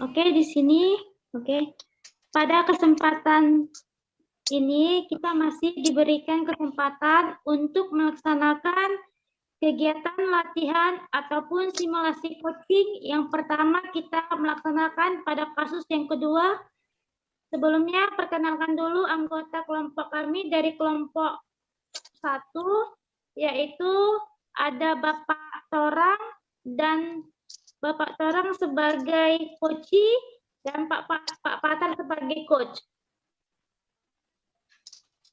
Oke, di sini. Oke. Pada kesempatan ini kita masih diberikan kesempatan untuk melaksanakan kegiatan latihan ataupun simulasi coaching. Yang pertama kita melaksanakan pada kasus yang kedua. Sebelumnya perkenalkan dulu anggota kelompok kami dari kelompok 1, yaitu ada Bapak Torang dan Bapak Torang sebagai coach dan Pak Patar sebagai coach.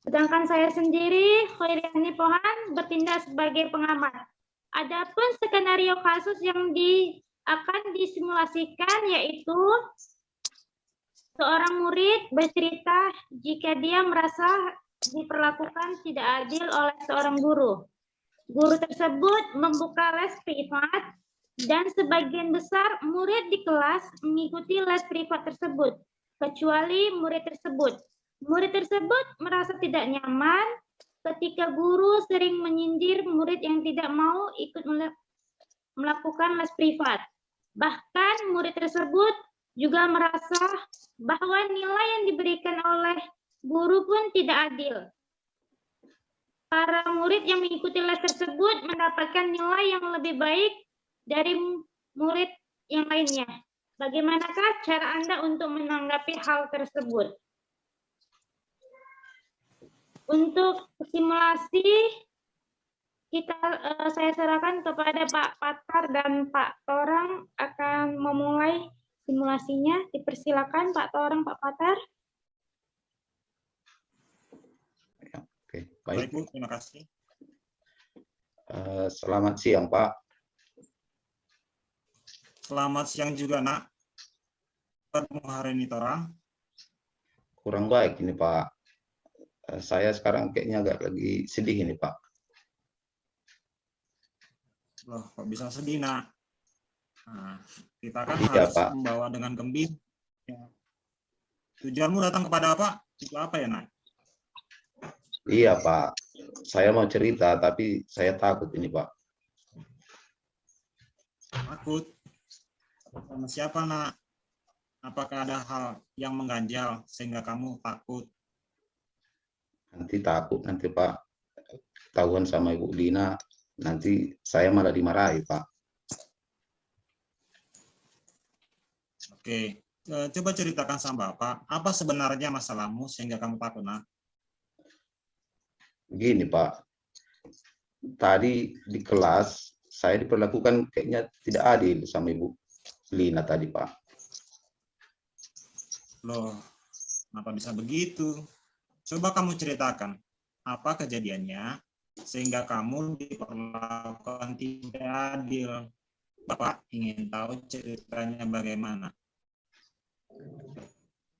Sedangkan saya sendiri, Khairiani Pohan, bertindak sebagai pengamat. Adapun skenario kasus yang akan disimulasikan yaitu seorang murid bercerita jika dia merasa diperlakukan tidak adil oleh seorang guru. Guru tersebut membuka les privat dan sebagian besar murid di kelas mengikuti les privat tersebut, kecuali murid tersebut. Murid tersebut merasa tidak nyaman ketika guru sering menyindir murid yang tidak mau ikut melakukan les privat. Bahkan murid tersebut juga merasa bahwa nilai yang diberikan oleh guru pun tidak adil. Para murid yang mengikuti les tersebut mendapatkan nilai yang lebih baik dari murid yang lainnya. Bagaimanakah cara Anda untuk menanggapi hal tersebut? Untuk simulasi, saya serahkan kepada Pak Patar dan Pak Torang akan memulai simulasinya. Dipersilakan Pak Torang, Pak Patar. Oke, baik Bu, terima kasih. Selamat siang Pak. Selamat siang juga Nak. Hari ini Torang. Kurang baik ini Pak. Saya sekarang kayaknya agak lagi sedih ini Pak. Loh, kok bisa sedih Nak? Nah, kita kan iya, harus Pak. membawa dengan gembira. Ya. Tujuanmu datang kepada apa? Itu apa ya Nak? Iya Pak. Saya mau cerita tapi saya takut ini Pak. Takut? Sama siapa Nak? Apakah ada hal yang mengganjal sehingga kamu takut? Nanti takut nanti Pak. Ketahuan sama Ibu Lina. Nanti saya malah dimarahi Pak. Oke, coba ceritakan sama Bapak, apa sebenarnya masalahmu sehingga kamu takut, Nak? Gini Pak, tadi di kelas saya diperlakukan kayaknya tidak adil sama Ibu Lina tadi Pak. Loh, kenapa bisa begitu? Coba kamu ceritakan, apa kejadiannya sehingga kamu diperlakukan tidak adil. Bapak ingin tahu ceritanya bagaimana.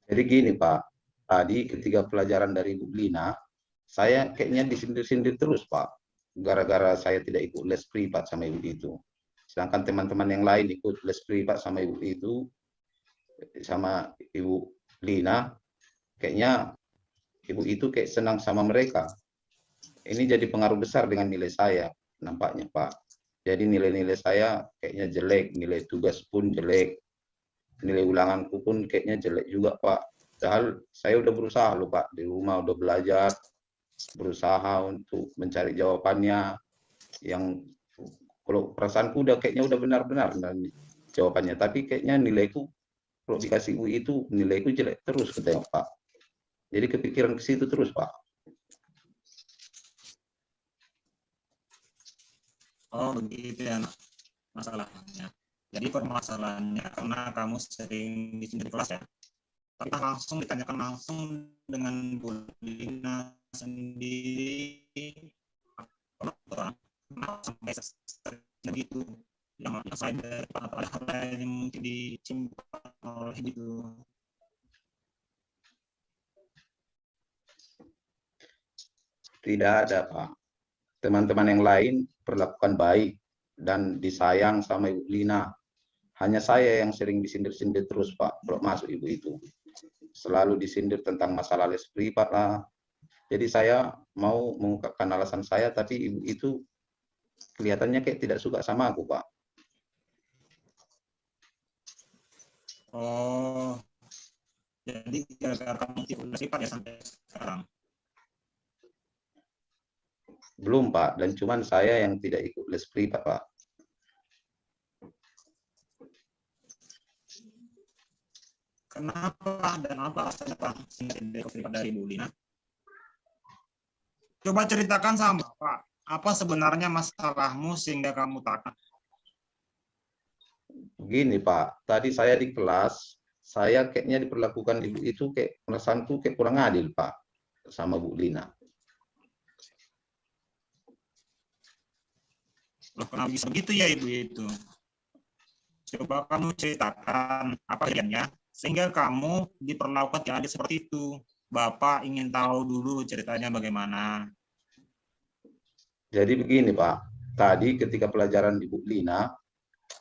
Jadi gini Pak, tadi ketika pelajaran dari Ibu Lina, saya kayaknya disindir-sindir terus Pak, gara-gara saya tidak ikut les privat sama Ibu itu. Sedangkan teman-teman yang lain ikut les privat sama Ibu itu, sama Ibu Lina, kayaknya Ibu itu kayak senang sama mereka. Ini jadi pengaruh besar dengan nilai saya, nampaknya Pak. Jadi nilai-nilai saya kayaknya jelek, nilai tugas pun jelek, nilai ulanganku pun kayaknya jelek juga Pak. Padahal saya udah berusaha loh Pak, di rumah udah belajar, berusaha untuk mencari jawabannya. Yang kalau perasaanku udah kayaknya udah benar-benar jawabannya, tapi kayaknya nilaiku kalau dikasih UI itu nilaiku jelek terus katanya Pak. Jadi kepikiran ke situ terus Pak. Oh begitu ya masalahnya. Jadi permasalahannya karena kamu sering disindir kelas ya. Tapi langsung ditanyakan langsung dengan Bu Lina sendiri. Sampai begitu yang saya ada hal lain yang mungkin disimpan oleh gitu. Tidak ada Pak. Teman-teman yang lain perlakukan baik dan disayang sama Ibu Lina. Hanya saya yang sering disindir-sindir terus Pak, kalau masuk Ibu itu. Selalu disindir tentang masalah les privat lah. Jadi saya mau mengungkapkan alasan saya, tapi Ibu itu kelihatannya kayak tidak suka sama aku Pak. Oh, jadi gara-gara kamu ikut les privat ya sampai sekarang. Belum Pak, dan cuman saya yang tidak ikut les privat Pak. Kenapa dan apa alasannya Pak sehingga tidak ikut privat dari Bu Lina? Coba ceritakan sama Pak, apa sebenarnya masalahmu sehingga kamu takut? Begini Pak, tadi saya di kelas, saya kayaknya diperlakukan ibu itu kayak perasaanku kayak kurang adil Pak sama Bu Lina. Loh, kenapa bisa begitu ya Ibu itu? Coba kamu ceritakan apa kejadiannya sehingga kamu diperlakukan tidak adil seperti itu. Bapak ingin tahu dulu ceritanya bagaimana. Jadi begini Pak, tadi ketika pelajaran di Bu Lina,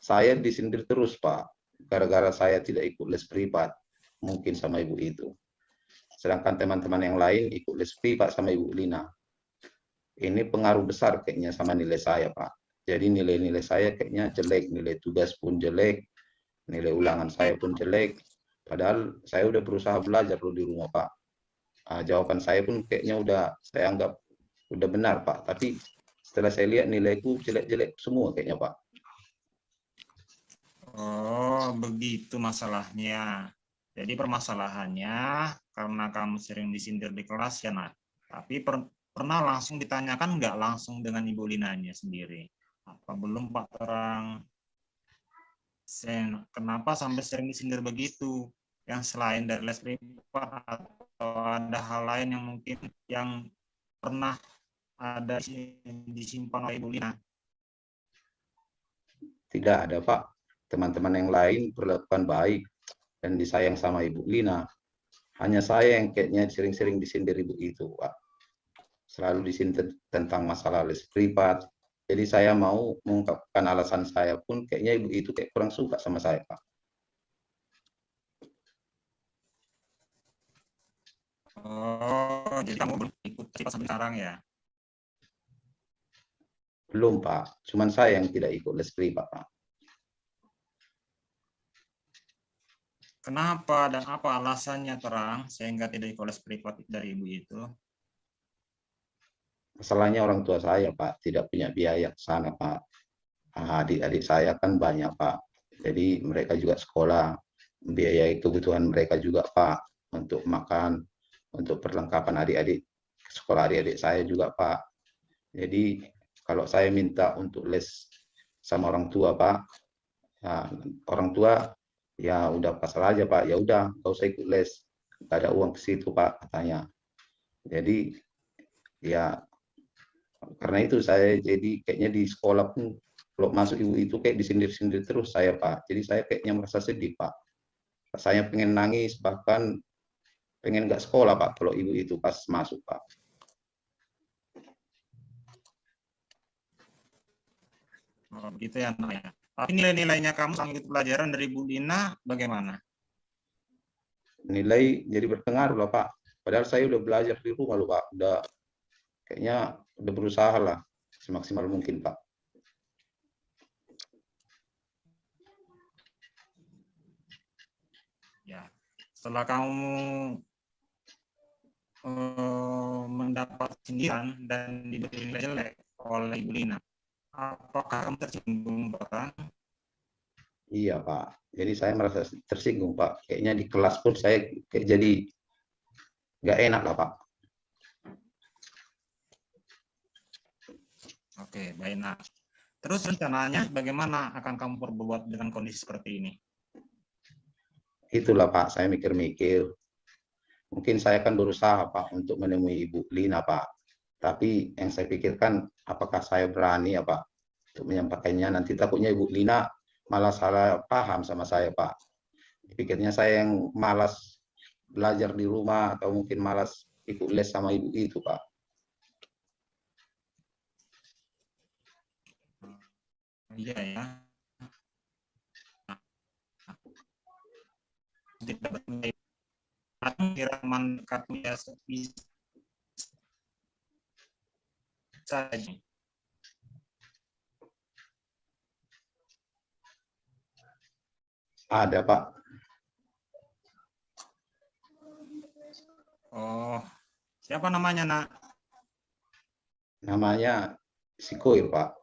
saya disindir terus Pak, gara-gara saya tidak ikut les privat, mungkin sama ibu itu. Sedangkan teman-teman yang lain ikut les privat sama Ibu Lina. Ini pengaruh besar kayaknya sama nilai saya, Pak. Jadi nilai-nilai saya kayaknya jelek, nilai tugas pun jelek, nilai ulangan saya pun jelek. Padahal saya udah berusaha belajar loh di rumah, Pak. Jawaban saya pun kayaknya udah saya anggap udah benar, Pak. Tapi setelah saya lihat nilaiku jelek-jelek semua kayaknya, Pak. Oh, begitu masalahnya. Jadi permasalahannya karena kamu sering disindir di kelas ya, Nak. Tapi pernah langsung ditanyakan nggak langsung dengan Ibu Linanya sendiri? Apa belum Pak Terang? Kenapa sampai sering disindir begitu? Yang selain dari les privat atau ada hal lain yang mungkin yang pernah ada disimpan oleh Ibu Lina? Tidak ada, Pak. Teman-teman yang lain perlakukan baik dan disayang sama Ibu Lina. Hanya saya yang kayaknya sering-sering disindir ibu itu, Pak. Selalu disindir tentang masalah les privat. Jadi saya mau mengungkapkan alasan saya pun kayaknya ibu itu kayak kurang suka sama saya, Pak. Oh, jadi kamu belum ikut privat sampai sekarang ya? Belum, Pak. Cuman saya yang tidak ikut les privat, Pak. Kenapa dan apa alasannya Terang sehingga tidak ikut les privat dari ibu itu? Masalahnya orang tua saya, Pak, tidak punya biaya ke sana, Pak. Adik-adik saya kan banyak, Pak. Jadi mereka juga sekolah, biayai kebutuhan mereka juga, Pak, untuk makan, untuk perlengkapan adik-adik sekolah adik-adik saya juga, Pak. Jadi kalau saya minta untuk les sama orang tua, Pak, ya, orang tua ya udah pasal aja, Pak. Ya udah, nggak usah ikut les, nggak ada uang ke situ, Pak, katanya. Jadi ya karena itu saya jadi kayaknya di sekolah pun kalau masuk ibu itu kayak disindir-sindir terus saya, Pak. Jadi saya kayaknya merasa sedih, Pak. Saya pengen nangis, bahkan pengen nggak sekolah, Pak, kalau ibu itu pas masuk, Pak. Oh, begitu ya, Nak ya. Tapi nilai-nilainya kamu sama ikut pelajaran dari Bu Lina bagaimana? Nilai jadi berpengaruh lah, Pak. Padahal saya udah belajar di rumah loh, Pak. Udah kayaknya udah berusaha lah semaksimal mungkin, Pak. Ya, setelah kamu mendapat sindiran dan diberi nilai jelek oleh Ibu Lina, apakah kamu tersinggung, Pak? Iya, Pak. Jadi saya merasa tersinggung, Pak. Kayaknya di kelas pun saya kayak jadi nggak enak lah, Pak. Oke, baik, Nak. Terus rencananya bagaimana akan kamu perbuat dengan kondisi seperti ini? Itulah, Pak, saya mikir-mikir. Mungkin saya akan berusaha, Pak, untuk menemui Ibu Lina, Pak. Tapi yang saya pikirkan, apakah saya berani ya, Pak, untuk menyampaikannya. Nanti takutnya Ibu Lina malah salah paham sama saya, Pak. Pikirnya saya yang malas belajar di rumah atau mungkin malas ikut les sama ibu itu, Pak. Iya ya, tidak bernilai. Kiraman kartunya bisa saja. Ada, Pak. Oh, siapa namanya, Nak? Namanya Sikoir, Pak.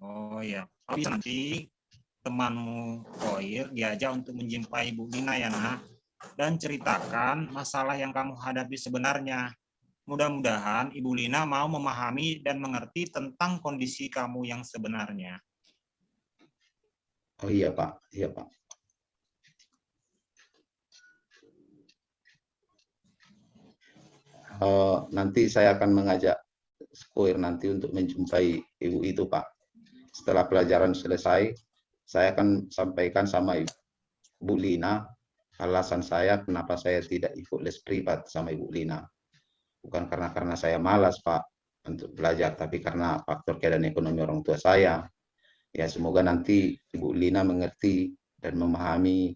Oh ya, bisa nanti temanmu Koir diajak untuk menjumpai Ibu Lina ya, Nak, dan ceritakan masalah yang kamu hadapi sebenarnya. Mudah-mudahan Ibu Lina mau memahami dan mengerti tentang kondisi kamu yang sebenarnya. Oh iya, Pak. Iya, Pak. Nanti saya akan mengajak Sikoir nanti untuk menjumpai ibu itu, Pak. Setelah pelajaran selesai, saya akan sampaikan sama Ibu Lina alasan saya kenapa saya tidak ikut les privat sama Ibu Lina. Bukan karena saya malas, Pak, untuk belajar, tapi karena faktor keadaan ekonomi orang tua saya. Ya, semoga nanti Ibu Lina mengerti dan memahami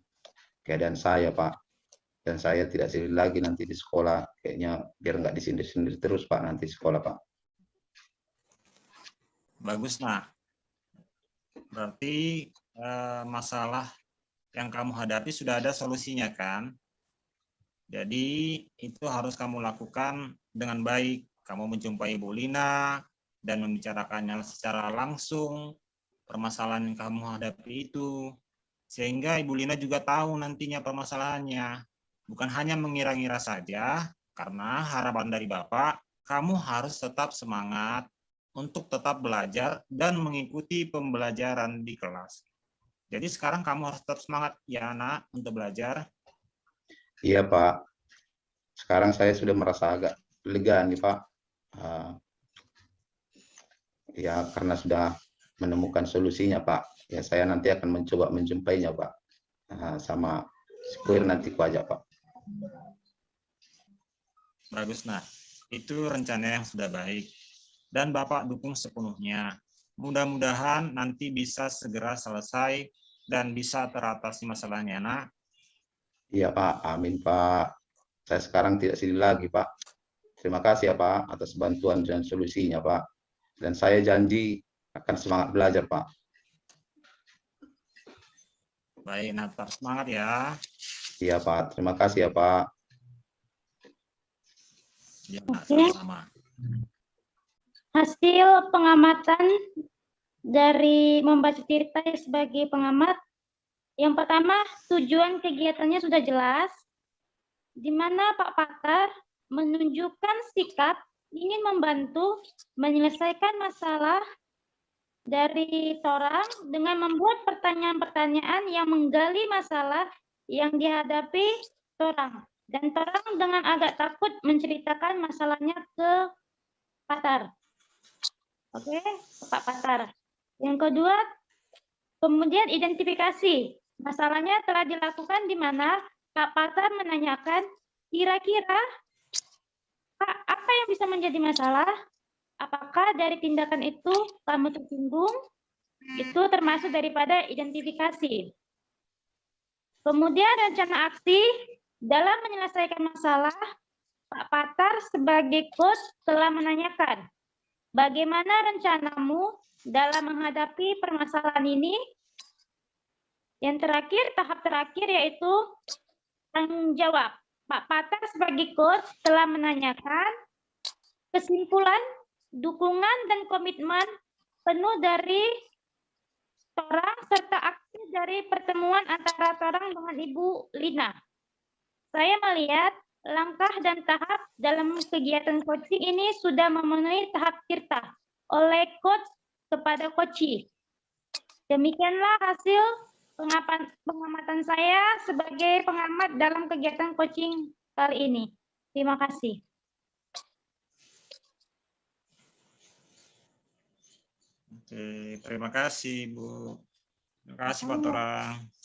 keadaan saya, Pak. Dan saya tidak sedih lagi nanti di sekolah. Kayaknya biar nggak disindir-sindir terus, Pak, nanti sekolah, Pak. Bagus, Nak. Berarti masalah yang kamu hadapi sudah ada solusinya, kan? Jadi itu harus kamu lakukan dengan baik. Kamu menjumpai Ibu Lina dan membicarakannya secara langsung permasalahan yang kamu hadapi itu. Sehingga Ibu Lina juga tahu nantinya permasalahannya. Bukan hanya mengira-ngira saja, karena harapan dari Bapak, kamu harus tetap semangat untuk tetap belajar dan mengikuti pembelajaran di kelas. Jadi sekarang kamu harus tetap semangat ya, Nak, untuk belajar. Iya, Pak. Sekarang saya sudah merasa agak lega nih, Pak. Ya, karena sudah menemukan solusinya, Pak. Ya, saya nanti akan mencoba menjumpainya, Pak. Sama Square nanti ku ajak, Pak. Bagus, Nah. Itu rencana yang sudah baik. Dan Bapak dukung sepenuhnya. Mudah-mudahan nanti bisa segera selesai dan bisa teratasi masalahnya, Nak. Iya, Pak. Amin, Pak. Saya sekarang tidak sedih lagi, Pak. Terima kasih ya, Pak, atas bantuan dan solusinya, Pak. Dan saya janji akan semangat belajar, Pak. Baik, nah, tetap semangat ya. Iya, Pak. Terima kasih ya, Pak. Ya, sama-sama. Hasil pengamatan dari membaca cerita sebagai pengamat, yang pertama, tujuan kegiatannya sudah jelas, di mana Pak Pakar menunjukkan sikap ingin membantu menyelesaikan masalah dari Torang dengan membuat pertanyaan-pertanyaan yang menggali masalah yang dihadapi Torang. Dan Torang dengan agak takut menceritakan masalahnya ke Patar. Oke, Pak Patar. Yang kedua, kemudian identifikasi. Masalahnya telah dilakukan di mana Pak Patar menanyakan, kira-kira apa yang bisa menjadi masalah? Apakah dari tindakan itu kamu tersinggung? Itu termasuk daripada identifikasi. Kemudian rencana aksi dalam menyelesaikan masalah, Pak Patar sebagai coach telah menanyakan, bagaimana rencanamu dalam menghadapi permasalahan ini? Yang terakhir, tahap terakhir yaitu tanggung jawab. Pak Patar sebagai coach telah menanyakan kesimpulan, dukungan, dan komitmen penuh dari Torang serta aksi dari pertemuan antara Torang dengan Ibu Lina. Saya melihat langkah dan tahap dalam kegiatan coaching ini sudah memenuhi tahap tirta oleh coach kepada coachee. Demikianlah hasil pengamatan saya sebagai pengamat dalam kegiatan coaching kali ini. Terima kasih. Oke, terima kasih, Bu. Terima kasih, Pak Torang.